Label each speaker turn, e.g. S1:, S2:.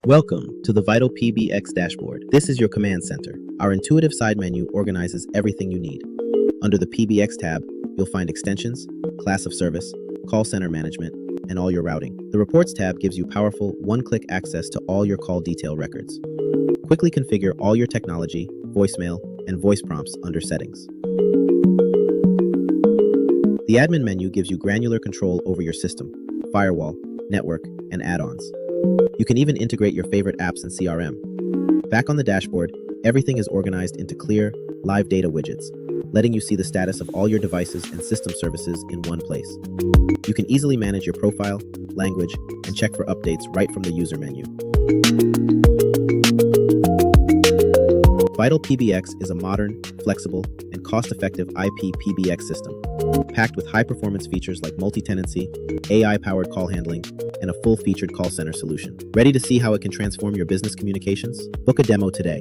S1: Welcome to the VitalPBX dashboard. This is your command center. Our intuitive side menu organizes everything you need. Under the PBX tab, you'll find extensions, class of service, call center management, and all your routing. The Reports tab gives you powerful one-click access to all your call detail records. Quickly configure all your technology, voicemail, and voice prompts under Settings. The Admin menu gives you granular control over your system, firewall, network, and add-ons. You can even integrate your favorite apps and CRM. Back on the dashboard, everything is organized into clear, live data widgets, letting you see the status of all your devices and system services in one place. You can easily manage your profile, language, and check for updates right from the user menu. VitalPBX is a modern, flexible, and cost-effective IP PBX system, packed with high-performance features like multi-tenancy, AI-powered call handling, and a full-featured call center solution. Ready to see how it can transform your business communications? Book a demo today.